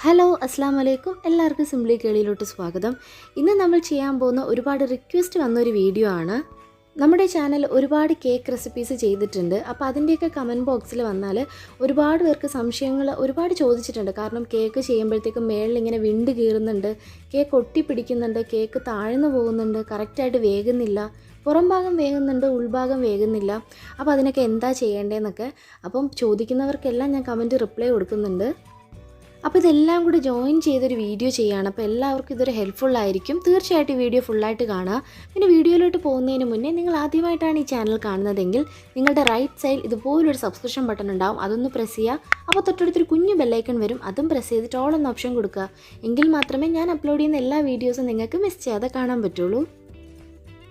Hello അസ്സാം വലൈക്കും എല്ലാവർക്കും സിംപ്ലി കേളിയിലോട്ട് സ്വാഗതം. ഇന്ന് നമ്മൾ ചെയ്യാൻ പോകുന്ന ഒരുപാട് റിക്വസ്റ്റ് വന്നൊരു വീഡിയോ ആണ്. നമ്മുടെ ചാനൽ ഒരുപാട് കേക്ക് റെസിപ്പീസ് ചെയ്തിട്ടുണ്ട്. അപ്പോൾ അതിൻ്റെയൊക്കെ കമൻറ്റ് ബോക്സിൽ വന്നാൽ ഒരുപാട് പേർക്ക് സംശയങ്ങൾ ഒരുപാട് ചോദിച്ചിട്ടുണ്ട്. കാരണം കേക്ക് ചെയ്യുമ്പോഴത്തേക്കും മേളിൽ ഇങ്ങനെ വിണ്ട് കീറുന്നുണ്ട്, കേക്ക് ഒട്ടിപ്പിടിക്കുന്നുണ്ട്, കേക്ക് താഴ്ന്നു പോകുന്നുണ്ട്, കറക്റ്റായിട്ട് വേകുന്നില്ല, പുറം ഭാഗം വേകുന്നുണ്ട്, ഉൾഭാഗം വേകുന്നില്ല. അപ്പോൾ അതിനൊക്കെ എന്താ ചെയ്യേണ്ടതെന്നൊക്കെ അപ്പം ചോദിക്കുന്നവർക്കെല്ലാം ഞാൻ കമൻറ്റ് റിപ്ലൈ കൊടുക്കുന്നുണ്ട്. അപ്പോൾ ഇതെല്ലാം കൂടി ജോയിൻ ചെയ്തൊരു വീഡിയോ ചെയ്യുകയാണ്. അപ്പോൾ എല്ലാവർക്കും ഇതൊരു ഹെൽപ്ഫുള്ളായിരിക്കും. തീർച്ചയായിട്ടും വീഡിയോ ഫുള്ളായിട്ട് കാണുക. പിന്നെ വീഡിയോയിലോട്ട് പോകുന്നതിന് മുന്നേ നിങ്ങൾ ആദ്യമായിട്ടാണ് ഈ ചാനൽ കാണുന്നതെങ്കിൽ നിങ്ങളുടെ റൈറ്റ് സൈഡിൽ ഇതുപോലൊരു സബ്സ്ക്രിപ്ഷൻ ബട്ടൺ ഉണ്ടാവും, അതൊന്ന് പ്രസ് ചെയ്യുക. അപ്പോൾ തൊട്ടടുത്തൊരു കുഞ്ഞു ബെല്ലൈക്കൺ വരും, അതും പ്രസ് ചെയ്തിട്ട് ഓൾ എന്ന ഓപ്ഷൻ കൊടുക്കുക. എങ്കിൽ മാത്രമേ ഞാൻ അപ്ലോഡ് ചെയ്യുന്ന എല്ലാ വീഡിയോസും നിങ്ങൾക്ക് മിസ് ചെയ്യാതെ കാണാൻ പറ്റുള്ളൂ.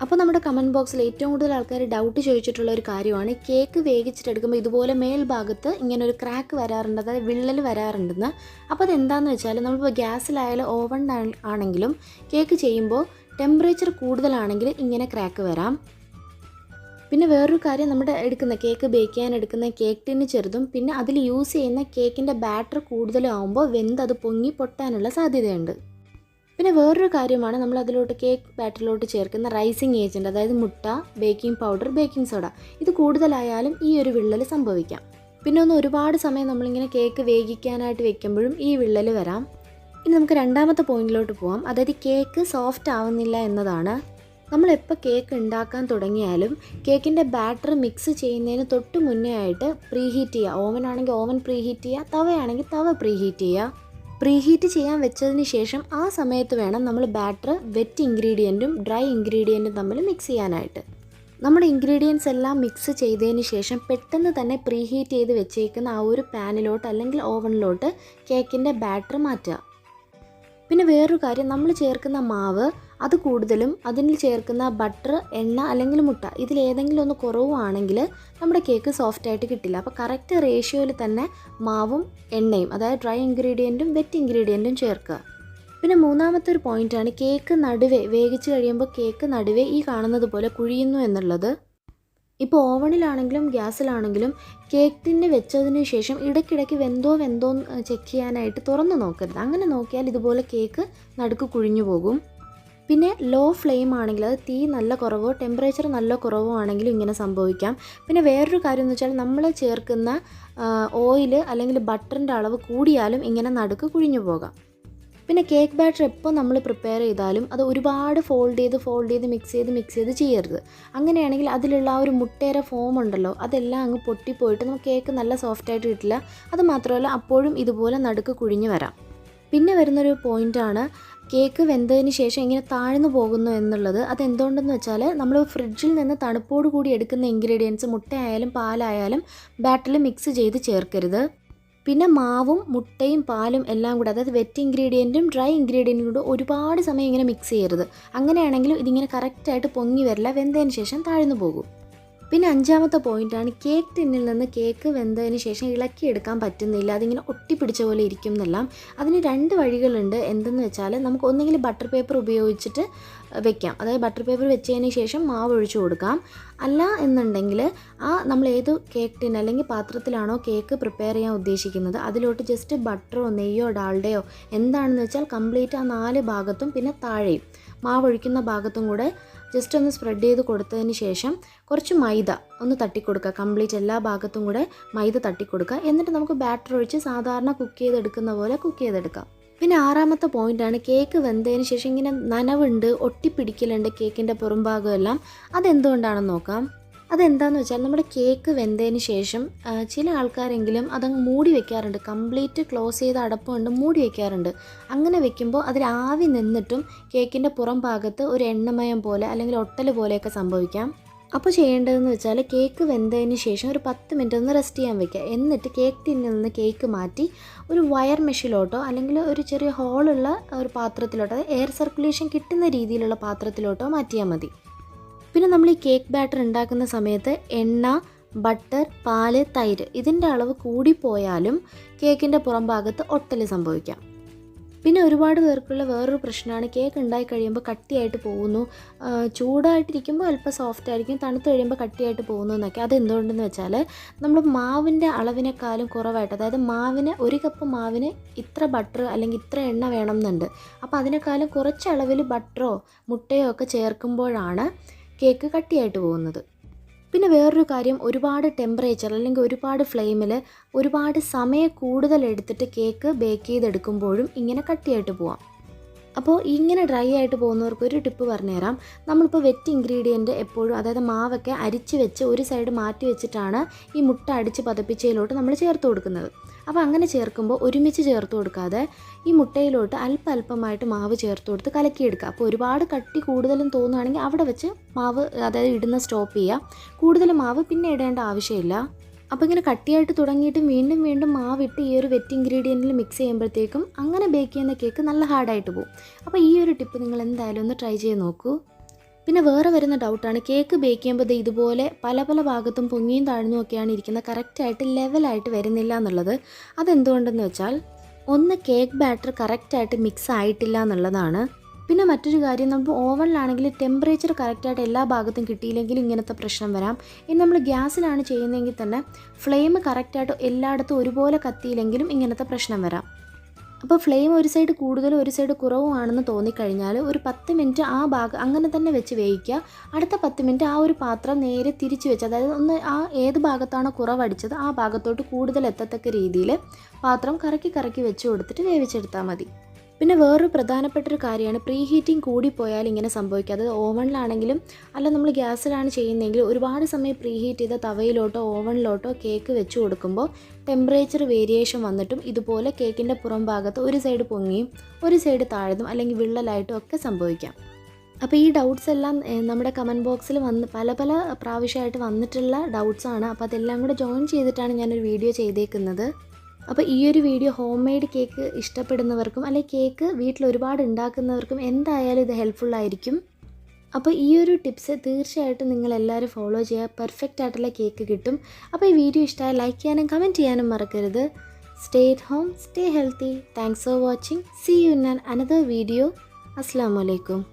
അപ്പോൾ നമ്മുടെ കമൻറ്റ് ബോക്സിൽ ഏറ്റവും കൂടുതൽ ആൾക്കാർ ഡൗട്ട് ചോദിച്ചിട്ടുള്ള ഒരു കാര്യമാണ് കേക്ക് വേവിച്ചിട്ടെടുക്കുമ്പോൾ ഇതുപോലെ മേൽഭാഗത്ത് ഇങ്ങനെ ഒരു ക്രാക്ക് വരാറുണ്ട്, അതായത് വിള്ളൽ വരാറുണ്ടെന്ന്. അപ്പോൾ അതെന്താണെന്ന് വെച്ചാൽ നമ്മളിപ്പോൾ ഗ്യാസിലായാലും ഓവൻ ആണെങ്കിലും കേക്ക് ചെയ്യുമ്പോൾ ടെമ്പറേച്ചർ കൂടുതലാണെങ്കിൽ ഇങ്ങനെ ക്രാക്ക് വരാം. പിന്നെ വേറൊരു കാര്യം, നമ്മുടെ കേക്ക് ബേക്ക് ചെയ്യാൻ എടുക്കുന്ന കേക്ക് ടിന്ന് ചെറുതും പിന്നെ അതിൽ യൂസ് ചെയ്യുന്ന കേക്കിൻ്റെ ബാറ്റർ കൂടുതലാകുമ്പോൾ അത് പൊങ്ങി പൊട്ടാനുള്ള സാധ്യതയുണ്ട്. പിന്നെ വേറൊരു കാര്യമാണ്, നമ്മൾ അതിലോട്ട് കേക്ക് ബാറ്ററിലോട്ട് ചേർക്കുന്ന റൈസിങ് ഏജൻറ്റ്, അതായത് മുട്ട, ബേക്കിംഗ് പൗഡർ, ബേക്കിംഗ് സോഡ, ഇത് കൂടുതലായാലും ഈ ഒരു വിള്ളൽ സംഭവിക്കാം. പിന്നെ ഒരുപാട് സമയം നമ്മളിങ്ങനെ കേക്ക് വേവിക്കാനായിട്ട് വെക്കുമ്പോഴും ഈ വിള്ളൽ വരാം. ഇനി നമുക്ക് രണ്ടാമത്തെ പോയിന്റിലോട്ട് പോകാം, അതായത് കേക്ക് സോഫ്റ്റ് ആവുന്നില്ല എന്നതാണ്. നമ്മളെപ്പോൾ കേക്ക് ഉണ്ടാക്കാൻ തുടങ്ങിയാലും കേക്കിൻ്റെ ബാറ്റർ മിക്സ് ചെയ്യുന്നതിന് തൊട്ട് മുന്നേ ആയിട്ട് പ്രീഹീറ്റ് ചെയ്യുക. ഓവൻ ആണെങ്കിൽ ഓവൻ പ്രീഹീറ്റ് ചെയ്യുക, തവയാണെങ്കിൽ തവ പ്രീഹീറ്റ് ചെയ്യുക. പ്രീഹീറ്റ് ചെയ്യാൻ വെച്ചതിന് ശേഷം ആ സമയത്ത് വേണം നമ്മൾ ബാറ്റർ വെറ്റ് ഇൻഗ്രീഡിയൻറ്റും ഡ്രൈ ഇൻഗ്രീഡിയൻറ്റും തമ്മിൽ മിക്സ് ചെയ്യാനായിട്ട്. നമ്മുടെ ഇൻഗ്രീഡിയൻസ് എല്ലാം മിക്സ് ചെയ്തതിന് ശേഷം പെട്ടെന്ന് തന്നെ പ്രീഹീറ്റ് ചെയ്ത് വെച്ചേക്കുന്ന ആ ഒരു പാനിലോട്ട് അല്ലെങ്കിൽ ഓവനിലോട്ട് കേക്കിൻ്റെ ബാറ്റർ മാറ്റുക. പിന്നെ വേറൊരു കാര്യം, നമ്മൾ ചേർക്കുന്ന മാവ് അത് കൂടുതലും അതിൽ ചേർക്കുന്ന ബട്ടർ, എണ്ണ അല്ലെങ്കിൽ മുട്ട, ഇതിലേതെങ്കിലും ഒന്ന് കുറവാണെങ്കിൽ നമ്മുടെ കേക്ക് സോഫ്റ്റായിട്ട് കിട്ടില്ല. അപ്പോൾ കറക്റ്റ് റേഷ്യോയിൽ തന്നെ മാവും എണ്ണയും, അതായത് ഡ്രൈ ഇൻഗ്രീഡിയൻറ്റും വെറ്റ് ഇൻഗ്രീഡിയൻറ്റും ചേർക്കുക. പിന്നെ മൂന്നാമത്തെ ഒരു പോയിൻ്റാണ്, കേക്ക് നടുവേ വേവിച്ച് കഴിയുമ്പോൾ കേക്ക് നടുവേ ഈ കാണുന്നത് പോലെ കുഴിയുന്നു എന്നുള്ളത്. ഇപ്പോൾ ഓവണിലാണെങ്കിലും ഗ്യാസിലാണെങ്കിലും കേക്ക് ടിന്ന് വെച്ചതിന് ശേഷം ഇടയ്ക്കിടയ്ക്ക് വെന്തോ ചെക്ക് ചെയ്യാനായിട്ട് തുറന്ന് നോക്കരുത്. അങ്ങനെ നോക്കിയാൽ ഇതുപോലെ കേക്ക് നടുക്ക് കുഴിഞ്ഞു പോകും. പിന്നെ ലോ ഫ്ലെയിം ആണെങ്കിൽ, അത് തീ നല്ല കുറവോ ടെമ്പറേച്ചർ നല്ല കുറവോ ആണെങ്കിലും ഇങ്ങനെ സംഭവിക്കാം. പിന്നെ വേറൊരു കാര്യം എന്ന് വെച്ചാൽ, നമ്മൾ ചേർക്കുന്ന ഓയിൽ അല്ലെങ്കിൽ ബട്ടറിൻ്റെ അളവ് കൂടിയാലും ഇങ്ങനെ നടുക്ക് കുഴിഞ്ഞു പോകാം. പിന്നെ കേക്ക് ബാറ്റർ എപ്പോൾ നമ്മൾ പ്രിപ്പയർ ചെയ്താലും അത് ഒരുപാട് ഫോൾഡ് ചെയ്ത് മിക്സ് ചെയ്ത് ചെയ്യരുത്. അങ്ങനെയാണെങ്കിൽ അതിലുള്ള ആ ഒരു മുട്ടയുടെ ഫോം ഉണ്ടല്ലോ, അതെല്ലാം അങ്ങ് പൊട്ടിപ്പോയിട്ട് നമുക്ക് കേക്ക് നല്ല സോഫ്റ്റായിട്ട് കിട്ടില്ല. അത് മാത്രമല്ല അപ്പോഴും ഇതുപോലെ നടുക്ക് കുഴിഞ്ഞു വരാം. പിന്നെ വരുന്നൊരു പോയിൻ്റാണ്, കേക്ക് വെന്തതിന് ശേഷം ഇങ്ങനെ താഴ്ന്നു പോകുന്നു എന്നുള്ളത്. അതെന്തുകൊണ്ടെന്ന് വെച്ചാൽ, നമ്മൾ ഫ്രിഡ്ജിൽ നിന്ന് തണുപ്പോട് കൂടി എടുക്കുന്ന ഇൻഗ്രീഡിയൻസ് മുട്ടയായാലും പാലായാലും ബാറ്ററിൽ മിക്സ് ചെയ്ത് ചേർക്കരുത്. പിന്നെ മാവും മുട്ടയും പാലും എല്ലാം കൂടെ, അതായത് വെറ്റ് ഇൻഗ്രീഡിയൻറ്റും ഡ്രൈ ഇൻഗ്രീഡിയൻറ്റും കൂടെ ഒരുപാട് സമയം ഇങ്ങനെ മിക്സ് ചെയ്യരുത്. അങ്ങനെയാണെങ്കിലും ഇതിങ്ങനെ കറക്റ്റായിട്ട് പൊങ്ങി വരില്ല, വെന്തതിന് ശേഷം താഴ്ന്നു പോകും. പിന്നെ അഞ്ചാമത്തെ പോയിൻ്റാണ്, കേക്ക് ടിന്നിൽ നിന്ന് കേക്ക് വെന്തതിന് ശേഷം ഇളക്കിയെടുക്കാൻ പറ്റുന്നില്ല, അതിങ്ങനെ ഒട്ടിപ്പിടിച്ച പോലെ ഇരിക്കും എന്നെല്ലാം. അതിന് രണ്ട് വഴികളുണ്ട്. എന്തെന്ന് വെച്ചാൽ, നമുക്ക് ഒന്നെങ്കിൽ ബട്ടർ പേപ്പർ ഉപയോഗിച്ചിട്ട് വെക്കാം, അതായത് ബട്ടർ പേപ്പർ വെച്ചതിന് ശേഷം മാവ് ഒഴിച്ചു കൊടുക്കാം. അല്ല എന്നുണ്ടെങ്കിൽ നമ്മൾ ഏത് കേക്ക് ടിൻ അല്ലെങ്കിൽ പാത്രത്തിലാണോ കേക്ക് പ്രിപ്പയർ ചെയ്യാൻ ഉദ്ദേശിക്കുന്നത് അതിലോട്ട് ജസ്റ്റ് ബട്ടറോ നെയ്യോ ഡാൽഡയോ എന്താണെന്ന് വെച്ചാൽ കംപ്ലീറ്റ് ആ 4 ഭാഗത്തും പിന്നെ താഴെയും മാവ് ഒഴിക്കുന്ന ഭാഗത്തും കൂടെ ജസ്റ്റ് ഒന്ന് സ്പ്രെഡ് ചെയ്ത് കൊടുത്തതിന് ശേഷം കുറച്ച് മൈദ ഒന്ന് തട്ടിക്കൊടുക്കുക. കംപ്ലീറ്റ് എല്ലാ ഭാഗത്തും കൂടെ മൈദ തട്ടിക്കൊടുക്കുക. എന്നിട്ട് നമുക്ക് ബാറ്റർ ഒഴിച്ച് സാധാരണ കുക്ക് ചെയ്തെടുക്കുന്ന പോലെ കുക്ക് ചെയ്തെടുക്കാം. പിന്നെ ആറാമത്തെ പോയിൻ്റാണ്, കേക്ക് വെന്തതിന് ശേഷം ഇങ്ങനെ നനവുണ്ട്, ഒട്ടിപ്പിടിക്കലുണ്ട് കേക്കിൻ്റെ പുറംഭാഗം എല്ലാം. അതെന്തുകൊണ്ടാണെന്ന് നോക്കാം. അതെന്താണെന്ന് വെച്ചാൽ, നമ്മുടെ കേക്ക് വെന്തതിന് ശേഷം ചില ആൾക്കാരെങ്കിലും അതങ്ങ് മൂടി വെക്കാറുണ്ട്, കംപ്ലീറ്റ് ക്ലോസ് ചെയ്ത അടപ്പ് കൊണ്ട് മൂടി വെക്കാറുണ്ട്. അങ്ങനെ വെക്കുമ്പോൾ അതിൽ ആവി നിന്നിട്ടും കേക്കിൻ്റെ പുറം ഭാഗത്ത് ഒരു എണ്ണമയം പോലെ അല്ലെങ്കിൽ ഒട്ടൽ പോലെയൊക്കെ സംഭവിക്കാം. അപ്പോൾ ചെയ്യേണ്ടതെന്ന് വെച്ചാൽ, കേക്ക് വെന്തതിന് ശേഷം ഒരു 10 മിനിറ്റ് ഒന്ന് റെസ്റ്റ് ചെയ്യാൻ വെക്കുക. എന്നിട്ട് കേക്ക് ടിന്നിൽ നിന്ന് കേക്ക് മാറ്റി ഒരു വയർ മെഷിലോട്ടോ അല്ലെങ്കിൽ ഒരു ചെറിയ ഹോളുള്ള ഒരു പാത്രത്തിലോട്ടോ, അതായത് എയർ സർക്കുലേഷൻ കിട്ടുന്ന രീതിയിലുള്ള പാത്രത്തിലോട്ടോ മാറ്റിയാൽ മതി. പിന്നെ നമ്മൾ ഈ കേക്ക് ബാറ്റർ ഉണ്ടാക്കുന്ന സമയത്ത് എണ്ണ, ബട്ടർ, പാല്, തൈര് ഇതിൻ്റെ അളവ് കൂടിപ്പോയാലും കേക്കിൻ്റെ പുറം ഭാഗത്ത് ഒട്ടൽ സംഭവിക്കാം. പിന്നെ ഒരുപാട് പേർക്കുള്ള വേറൊരു പ്രശ്നമാണ് കേക്ക് ഉണ്ടായി കഴിയുമ്പോൾ കട്ടിയായിട്ട് പോകുന്നു. ചൂടായിട്ടിരിക്കുമ്പോൾ അല്പം സോഫ്റ്റ് ആയിരിക്കും, തണുത്ത് കഴിയുമ്പോൾ കട്ടിയായിട്ട് പോകുന്നു എന്നൊക്കെ. അതെന്തുകൊണ്ടെന്ന് വെച്ചാൽ നമ്മൾ മാവിൻ്റെ അളവിനേക്കാളും കുറവായിട്ട്, അതായത് മാവിന് 1 കപ്പ് മാവിന് ഇത്ര ബട്ടർ അല്ലെങ്കിൽ ഇത്ര എണ്ണ വേണം എന്നുണ്ട്. അപ്പോൾ അതിനേക്കാളും കുറച്ച് അളവിൽ ബട്ടറോ മുട്ടയോ ഒക്കെ ചേർക്കുമ്പോഴാണ് കേക്ക് കട്ടിയായിട്ട് പോകുന്നത്. പിന്നെ വേറൊരു കാര്യം, ഒരുപാട് ടെമ്പറേച്ചർ അല്ലെങ്കിൽ ഒരുപാട് ഫ്ലെയിമിൽ ഒരുപാട് സമയം കൂടുതൽ എടുത്തിട്ട് കേക്ക് ബേക്ക് ചെയ്തെടുക്കുമ്പോഴും ഇങ്ങനെ കട്ടിയായിട്ട് പോവാം. അപ്പോൾ ഇങ്ങനെ ഡ്രൈ ആയിട്ട് പോകുന്നവർക്ക് ഒരു ടിപ്പ് പറഞ്ഞുതരാം. നമ്മളിപ്പോൾ വെറ്റ് ഇൻഗ്രീഡിയൻറ്റ് എപ്പോഴും, അതായത് മാവൊക്കെ അരിച്ച് വെച്ച് ഒരു സൈഡ് മാറ്റി വെച്ചിട്ടാണ് ഈ മുട്ട അടിച്ച് പതപ്പിച്ചതിലോട്ട് നമ്മൾ ചേർത്ത് കൊടുക്കുന്നത്. അപ്പോൾ അങ്ങനെ ചേർക്കുമ്പോൾ ഒരുമിച്ച് ചേർത്ത് കൊടുക്കാതെ ഈ മുട്ടയിലോട്ട് അല്പമായിട്ട് മാവ് ചേർത്ത് കൊടുത്ത് കലക്കിയെടുക്കുക. അപ്പോൾ ഒരുപാട് കട്ടി കൂടുതലും തോന്നുകയാണെങ്കിൽ അവിടെ വെച്ച് മാവ്, അതായത് ഇടുന്ന സ്റ്റോപ്പ് ചെയ്യുക. കൂടുതൽ മാവ് പിന്നെ ഇടേണ്ട ആവശ്യമില്ല. അപ്പോൾ ഇങ്ങനെ കട്ടിയായിട്ട് തുടങ്ങിയിട്ട് വീണ്ടും മാവിട്ട് ഈ ഒരു വെറ്റ് ഇൻഗ്രീഡിയൻറ്റിൽ മിക്സ് ചെയ്യുമ്പോഴത്തേക്കും അങ്ങനെ ബേക്ക് ചെയ്യുന്ന കേക്ക് നല്ല ഹാർഡായിട്ട് പോകും. അപ്പോൾ ഈ ഒരു ടിപ്പ് നിങ്ങൾ എന്തായാലും ഒന്ന് ട്രൈ ചെയ്ത് നോക്കൂ. പിന്നെ വേറെ വരുന്ന ഡൗട്ടാണ്, കേക്ക് ബേക്ക് ചെയ്യുമ്പോൾ ഇതുപോലെ പല ഭാഗത്തും പൊങ്ങിയും താഴ്ന്നും ഒക്കെയാണ് ഇരിക്കുന്നത്, കറക്റ്റായിട്ട് ലെവലായിട്ട് വരുന്നില്ല എന്നുള്ളത്. അതെന്തുകൊണ്ടെന്ന് വെച്ചാൽ, ഒന്ന് കേക്ക് ബാറ്റർ കറക്റ്റായിട്ട് മിക്സ് ആയിട്ടില്ല എന്നുള്ളതാണ്. പിന്നെ മറ്റൊരു കാര്യം, നമ്മൾ ഓവനിലാണെങ്കിൽ ടെമ്പറേച്ചർ കറക്റ്റായിട്ട് എല്ലാ ഭാഗത്തും കിട്ടിയില്ലെങ്കിലും ഇങ്ങനത്തെ പ്രശ്നം വരാം. ഇനി നമ്മൾ ഗ്യാസിലാണ് ചെയ്യുന്നതെങ്കിൽ തന്നെ ഫ്ലെയിം കറക്റ്റായിട്ട് എല്ലായിടത്തും ഒരുപോലെ കത്തിയില്ലെങ്കിലും ഇങ്ങനത്തെ പ്രശ്നം വരാം. അപ്പോൾ ഫ്ലെയിം ഒരു സൈഡ് കൂടുതലും ഒരു സൈഡ് കുറവുമാണെന്ന് തോന്നിക്കഴിഞ്ഞാൽ ഒരു 10 മിനിറ്റ് ആ ഭാഗം അങ്ങനെ തന്നെ വെച്ച് വേവിക്കുക. അടുത്ത 10 മിനിറ്റ് ആ ഒരു പാത്രം നേരെ തിരിച്ച് വെച്ച്, അതായത് ഒന്ന് ആ ഏത് ഭാഗത്താണോ കുറവടിച്ചത് ആ ഭാഗത്തോട്ട് കൂടുതൽ എത്തത്തക്ക രീതിയിൽ പാത്രം കറക്കി വെച്ച് കൊടുത്തിട്ട് വേവിച്ചെടുത്താൽ മതി. പിന്നെ വേറൊരു പ്രധാനപ്പെട്ടൊരു കാര്യമാണ്, പ്രീ ഹീറ്റിംഗ് കൂടിപ്പോയാൽ ഇങ്ങനെ സംഭവിക്കുക. അതായത് ഓവനിലാണെങ്കിലും അല്ല നമ്മൾ ഗ്യാസിലാണ് ചെയ്യുന്നതെങ്കിൽ ഒരുപാട് സമയം പ്രീ ഹീറ്റ് ചെയ്ത തവയിലോട്ടോ ഓവനിലോട്ടോ കേക്ക് വെച്ച് കൊടുക്കുമ്പോൾ ടെമ്പറേച്ചർ വേരിയേഷൻ വന്നിട്ടും ഇതുപോലെ കേക്കിൻ്റെ പുറം ഭാഗത്ത് ഒരു സൈഡ് പൊങ്ങിയും ഒരു സൈഡ് താഴ്ന്നും അല്ലെങ്കിൽ വിള്ളലായിട്ടും ഒക്കെ സംഭവിക്കാം. അപ്പോൾ ഈ ഡൗട്ട്സ് എല്ലാം നമ്മുടെ കമൻറ്റ് ബോക്സിൽ പല പ്രാവശ്യമായിട്ട് വന്നിട്ടുള്ള ഡൗട്ട്സാണ്. അപ്പോൾ അതെല്ലാം കൂടെ ജോയിൻ ചെയ്തിട്ടാണ് ഞാനൊരു വീഡിയോ ചെയ്തേക്കുന്നത്. അപ്പോൾ ഈ ഒരു വീഡിയോ ഹോം മെയ്ഡ് കേക്ക് ഇഷ്ടപ്പെടുന്നവർക്കും അല്ലെങ്കിൽ കേക്ക് വീട്ടിൽ ഒരുപാട് ഉണ്ടാക്കുന്നവർക്കും എന്തായാലും ഇത് ഹെൽപ്ഫുള്ളായിരിക്കും. അപ്പോൾ ഈ ഒരു ടിപ്സ് തീർച്ചയായിട്ടും നിങ്ങളെല്ലാവരും ഫോളോ ചെയ്യുക, പെർഫെക്റ്റ് ആയിട്ടുള്ള കേക്ക് കിട്ടും. അപ്പോൾ ഈ വീഡിയോ ഇഷ്ടമായി ലൈക്ക് ചെയ്യാനും കമൻറ്റ് ചെയ്യാനും മറക്കരുത്. Stay at home, stay healthy. Thanks for watching. See you in another video. അസ്സലാമു അലൈക്കും.